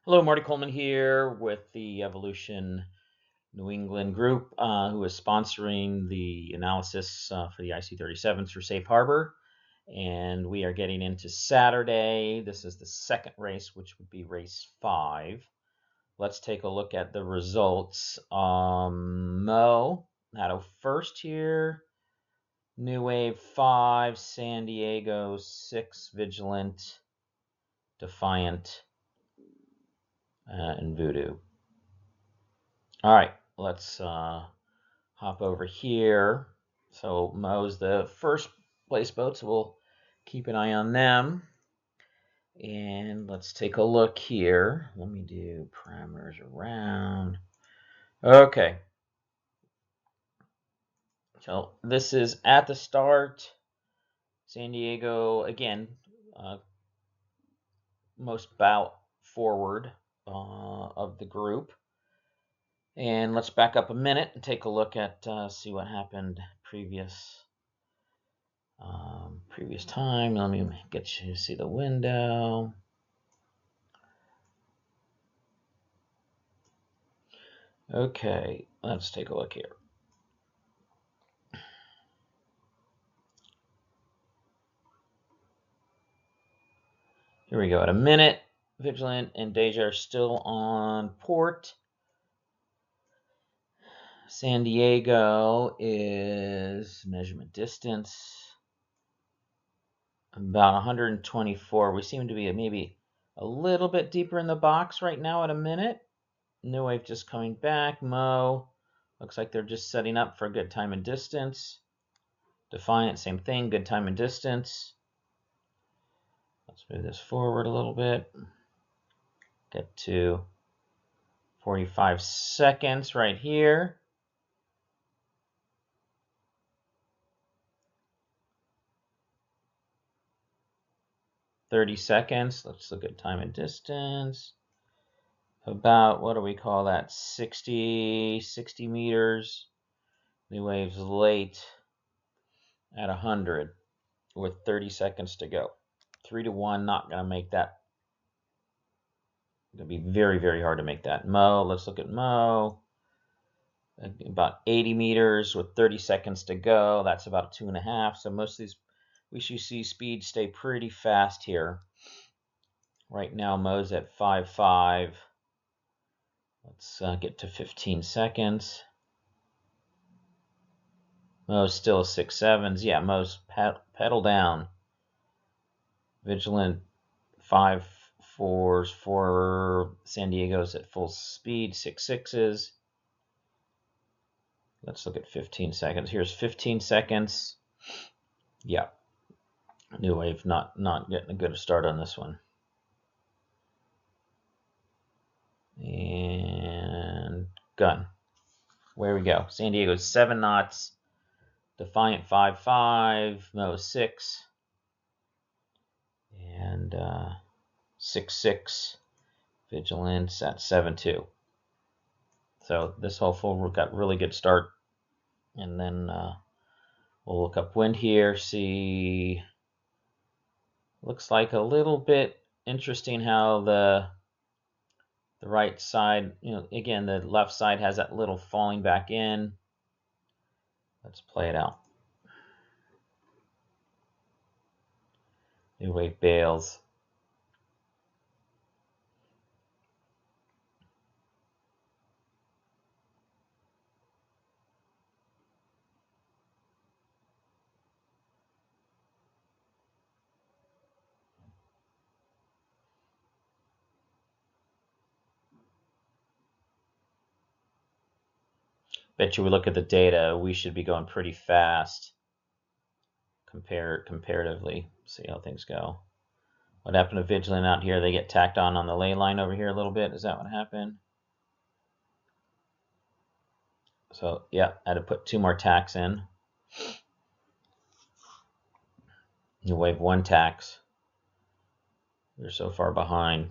Hello, Marty Coleman here with the Evolution New England group who is sponsoring the analysis for the IC37s for Safe Harbor. And we are getting into Saturday. This is the second race, which would be race 5. Let's take a look at the results. Mo had a first here. New Wave 5, San Diego 6, Vigilant, Defiant, and Voodoo. All right, let's hop over here. So Mo's the first place boat, so we'll keep an eye on them. And let's take a look here. Let me do parameters around. Okay. So this is at the start. San Diego, again, most bout forward of the group. And let's back up a minute and take a look at see what happened previous time. Let me get you to see the window. Okay, let's take a look here. Here we go. At a minute, Vigilant and Deja are still on port. San Diego is measurement distance about 124. We seem to be maybe a little bit deeper in the box right now at a minute. New Wave just coming back. Mo looks like they're just setting up for a good time and distance. Defiant, same thing, good time and distance. Let's move this forward a little bit. Get to 45 seconds right here. $30. Let's look at time and distance. About, what do we call that? 60 meters. New Wave's late at 100 with 30 seconds to go. 3-1, not going to make that. Going to be very, very hard to make that. Mo, let's look at Mo. About 80 meters with 30 seconds to go. That's about 2.5. So most of these, we should see speed stay pretty fast here. Right now, Mo's at 5.5. Let's get to 15 seconds. Mo's still 6.7s. Yeah, Mo's pedal down. Vigilant 5.4s for San Diego's at full speed, 6.6s. Let's look at 15 seconds. Here's 15 seconds. Yeah, New Wave not getting a good start on this one. And gun. Where we go. San Diego's 7 knots. Defiant 5.5. Mo 6. And 6.6. Vigilance at 7.2. So this whole full got really good start. And then we'll look up wind here. See, looks like a little bit interesting how the right side, again, the left side has that little falling back in. Let's play it out. New Wave bails. Bet you we look at the data, we should be going pretty fast comparatively. See how things go. What happened to Vigilant out here? They get tacked on the ley line over here a little bit. Is that what happened? So yeah, I had to put 2 more tacks in. New Wave 1 tacks. They're so far behind.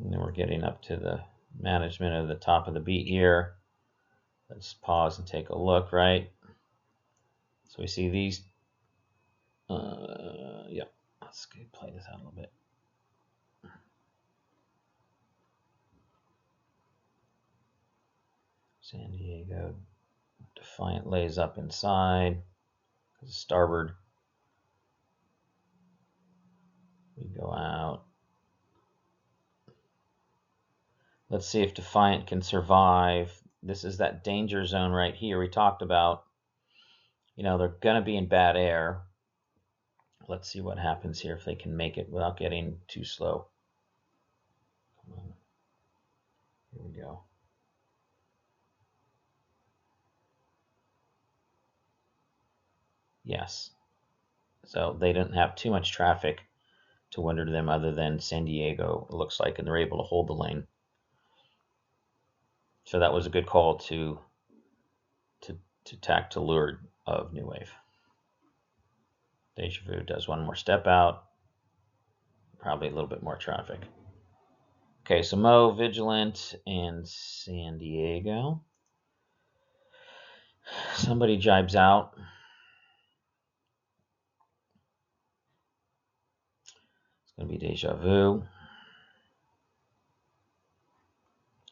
And then we're getting up to the management of the top of the beat here. Let's pause and take a look, right? So we see these. Yeah, let's play this out a little bit. San Diego. Defiant lays up inside. Starboard. We go out. Let's see if Defiant can survive. This is that danger zone right here we talked about. You know, they're going to be in bad air. Let's see what happens here if they can make it without getting too slow. Come on. Here we go. Yes. So they didn't have too much traffic to wonder to them other than San Diego, it looks like, and they're able to hold the lane. So that was a good call to tack to leeward of New Wave. Deja Vu does one more step out. Probably a little bit more traffic. Okay, so Mo, Vigilant, and San Diego. Somebody jibes out. It's going to be Deja Vu.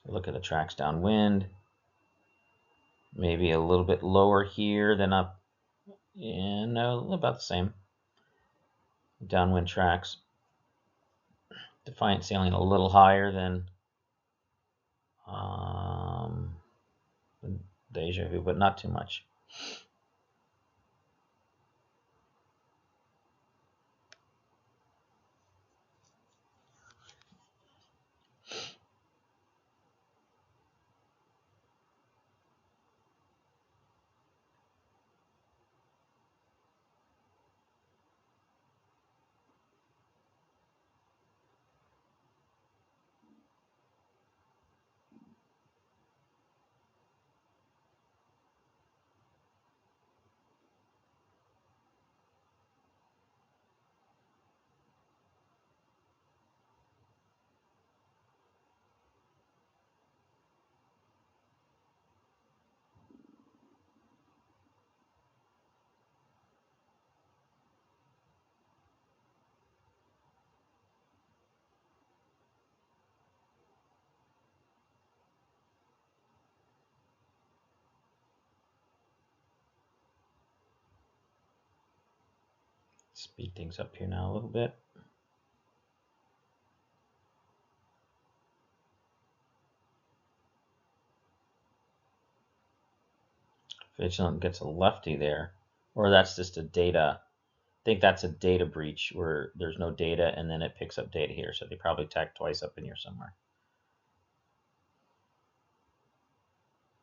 Look at the tracks downwind. Maybe a little bit lower here than up. Yeah, no, about the same. Downwind tracks. Defiant sailing a little higher than Deja Vu, but not too much. Speed things up here now a little bit. Vigilant gets a lefty there, or that's just a data. I think that's a data breach where there's no data and then it picks up data here. So they probably tacked twice up in here somewhere.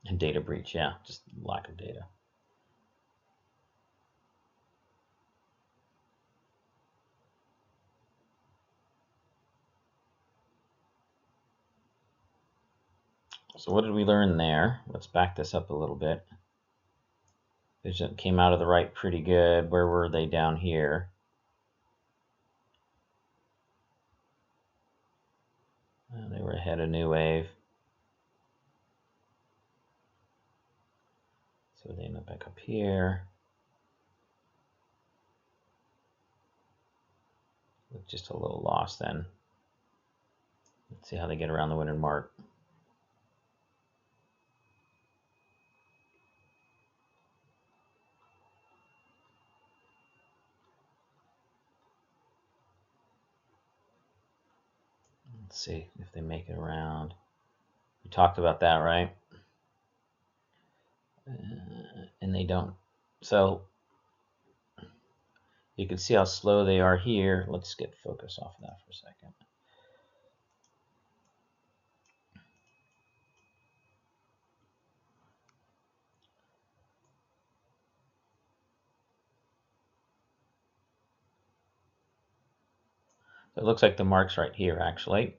And data breach, yeah, just lack of data. So what did we learn there? Let's back this up a little bit. Vigilant came out of the right pretty good. Where were they down here? They were ahead of New Wave. So they end up back up here. With just a little loss then. Let's see how they get around the windward mark. Let's see if they make it around. We talked about that, right? And they don't. So you can see how slow they are here. Let's get focus off of that for a second. It looks like the mark's right here, actually,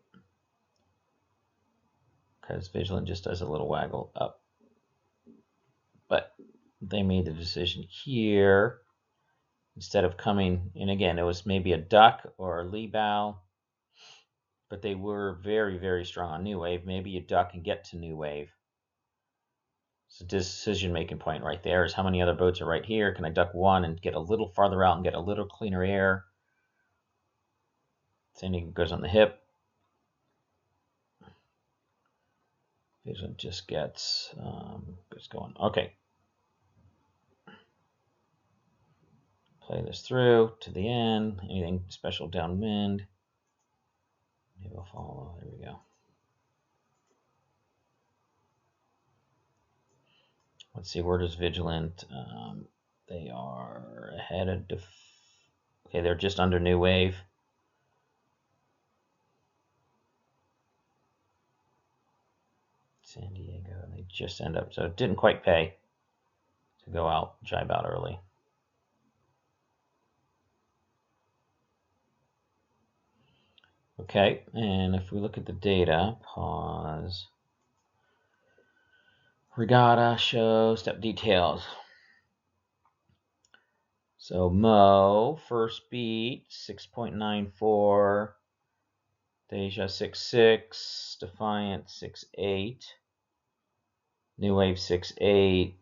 because Vigilant just does a little waggle up. But they made the decision here instead of coming, and again, it was maybe a duck or a lee bow, but they were very, very strong on New Wave. Maybe you duck and get to New Wave. It's a decision-making point right there, is how many other boats are right here. Can I duck one and get a little farther out and get a little cleaner air? San Diego goes on the hip. Vision just gets going. Okay. Play this through to the end. Anything special downwind? Maybe I'll follow. There we go. Let's see, where does Vigilant? They are ahead of. Okay, they're just under New Wave. San Diego, they just end up. So it didn't quite pay to go out, jibe out early. Okay, and if we look at the data, pause. Regatta, show, step details. So Mo, first beat, 6.94. Deja, 6.6. Defiant, 6.8. New Wave, 6.8.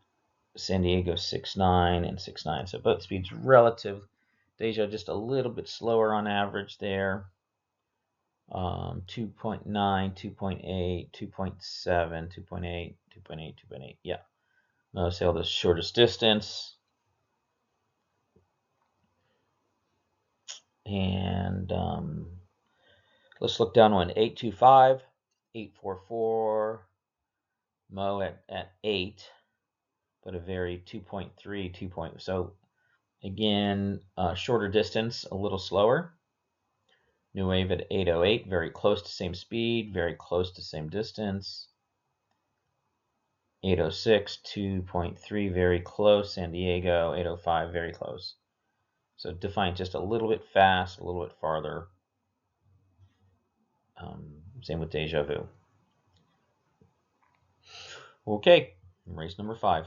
San Diego, 6.9 and 6.9. So boat speeds relative. Deja just a little bit slower on average there. 2.9, 2.8, 2.7, 2.8, 2.8, 2.8. Yeah. No sail the shortest distance. And let's look down on 825, 844. Mo at 8, but a very 2.3, 2. So again, shorter distance, a little slower. New Wave at 808, very close to same speed, very close to same distance. 806, 2.3, very close. San Diego, 805, very close. So Defiant just a little bit fast, a little bit farther. Same with Deja Vu. Okay, race number 5.